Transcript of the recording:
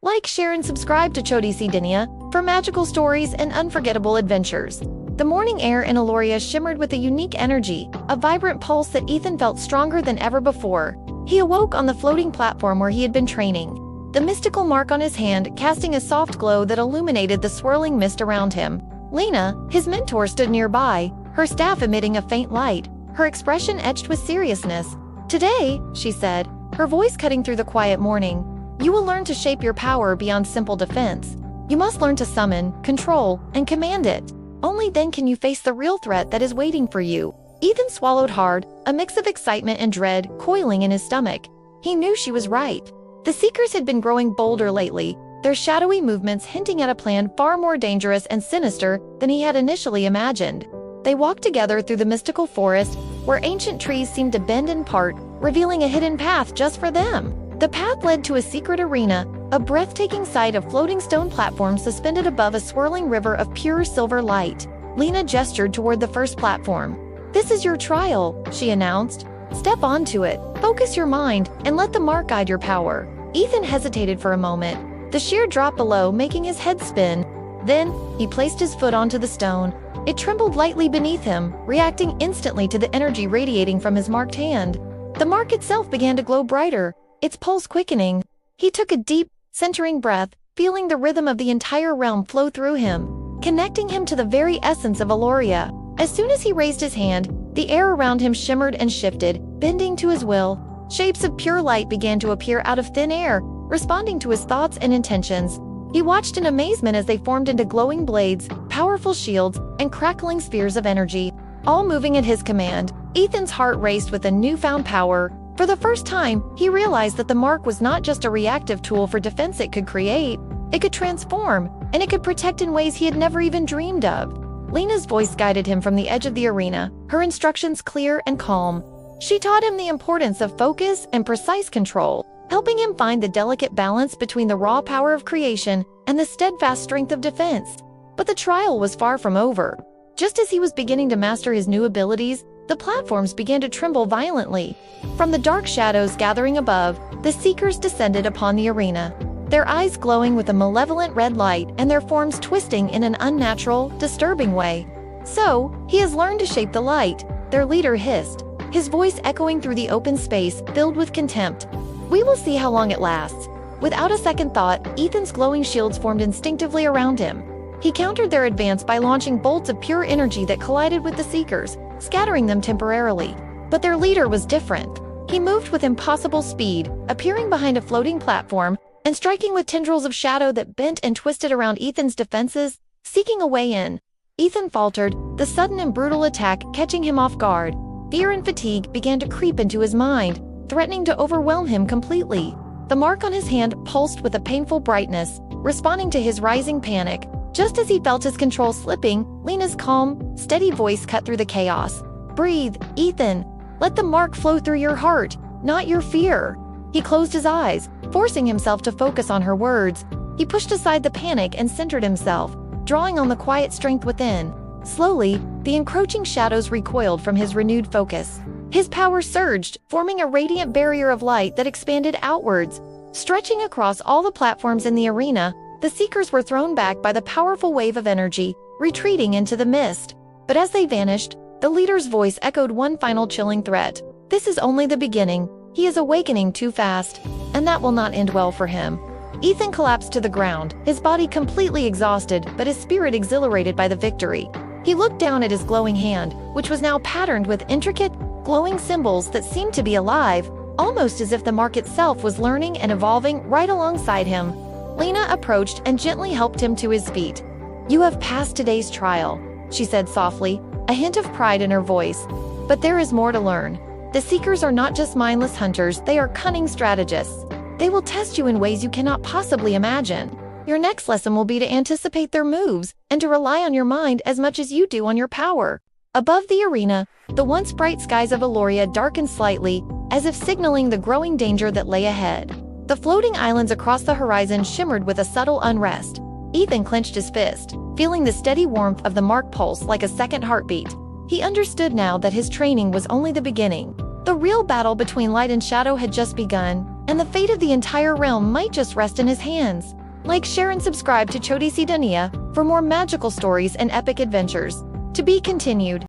Like, share, and subscribe to Chhoti Duniya for magical stories and unforgettable adventures. The morning air in Aeloria shimmered with a unique energy, a vibrant pulse that Ethan felt stronger than ever before. He awoke on the floating platform where he had been training, the mystical mark on his hand casting a soft glow that illuminated the swirling mist around him. Lena, his mentor, stood nearby, her staff emitting a faint light, her expression etched with seriousness. "Today," she said, her voice cutting through the quiet morning, "you will learn to shape your power beyond simple defense. You must learn to summon, control, and command it. Only then can you face the real threat that is waiting for you." Ethan swallowed hard, a mix of excitement and dread coiling in his stomach. He knew she was right. The Seekers had been growing bolder lately, their shadowy movements hinting at a plan far more dangerous and sinister than he had initially imagined. They walked together through the mystical forest, where ancient trees seemed to bend and part, revealing a hidden path just for them. The path led to a secret arena, a breathtaking sight of floating stone platforms suspended above a swirling river of pure silver light. Lena gestured toward the first platform. "This is your trial," she announced. "Step onto it, focus your mind, and let the mark guide your power." Ethan hesitated for a moment, the sheer drop below making his head spin. Then, he placed his foot onto the stone. It trembled lightly beneath him, reacting instantly to the energy radiating from his marked hand. The mark itself began to glow brighter, its pulse quickening. He took a deep, centering breath, feeling the rhythm of the entire realm flow through him, connecting him to the very essence of Aeloria. As soon as he raised his hand, the air around him shimmered and shifted, bending to his will. Shapes of pure light began to appear out of thin air, responding to his thoughts and intentions. He watched in amazement as they formed into glowing blades, powerful shields, and crackling spheres of energy, all moving at his command. Ethan's heart raced with a newfound power. For the first time, he realized that the mark was not just a reactive tool for defense. It could create, it could transform, and it could protect in ways he had never even dreamed of. Lena's voice guided him from the edge of the arena, her instructions clear and calm. She taught him the importance of focus and precise control, helping him find the delicate balance between the raw power of creation and the steadfast strength of defense. But the trial was far from over. Just as he was beginning to master his new abilities, the platforms began to tremble violently. From the dark shadows gathering above, the Seekers descended upon the arena, their eyes glowing with a malevolent red light and their forms twisting in an unnatural, disturbing way. "So, he has learned to shape the light," their leader hissed, his voice echoing through the open space filled with contempt. "We will see how long it lasts." Without a second thought, Ethan's glowing shields formed instinctively around him. He countered their advance by launching bolts of pure energy that collided with the Seekers, scattering them temporarily. But their leader was different. He moved with impossible speed, appearing behind a floating platform and striking with tendrils of shadow that bent and twisted around Ethan's defenses, seeking a way in. Ethan faltered, the sudden and brutal attack catching him off guard. Fear and fatigue began to creep into his mind, threatening to overwhelm him completely. The mark on his hand pulsed with a painful brightness, responding to his rising panic. Just as he felt his control slipping, Lena's calm, steady voice cut through the chaos. "Breathe, Ethan. Let the mark flow through your heart, not your fear." He closed his eyes, forcing himself to focus on her words. He pushed aside the panic and centered himself, drawing on the quiet strength within. Slowly, the encroaching shadows recoiled from his renewed focus. His power surged, forming a radiant barrier of light that expanded outwards. Stretching across all the platforms in the arena, the Seekers were thrown back by the powerful wave of energy, retreating into the mist. But as they vanished, the leader's voice echoed one final chilling threat. "This is only the beginning. He is awakening too fast, and that will not end well for him." Ethan collapsed to the ground, his body completely exhausted but his spirit exhilarated by the victory. He looked down at his glowing hand, which was now patterned with intricate, glowing symbols that seemed to be alive, almost as if the mark itself was learning and evolving right alongside him. Lena approached and gently helped him to his feet. "You have passed today's trial," she said softly, a hint of pride in her voice. "But there is more to learn. The Seekers are not just mindless hunters, they are cunning strategists. They will test you in ways you cannot possibly imagine. Your next lesson will be to anticipate their moves and to rely on your mind as much as you do on your power." Above the arena, the once bright skies of Aeloria darkened slightly, as if signaling the growing danger that lay ahead. The floating islands across the horizon shimmered with a subtle unrest. Ethan clenched his fist, feeling the steady warmth of the mark pulse like a second heartbeat. He understood now that his training was only the beginning. The real battle between light and shadow had just begun, and the fate of the entire realm might just rest in his hands. Like, share, and subscribe to Chhoti Si Duniya for more magical stories and epic adventures. To be continued.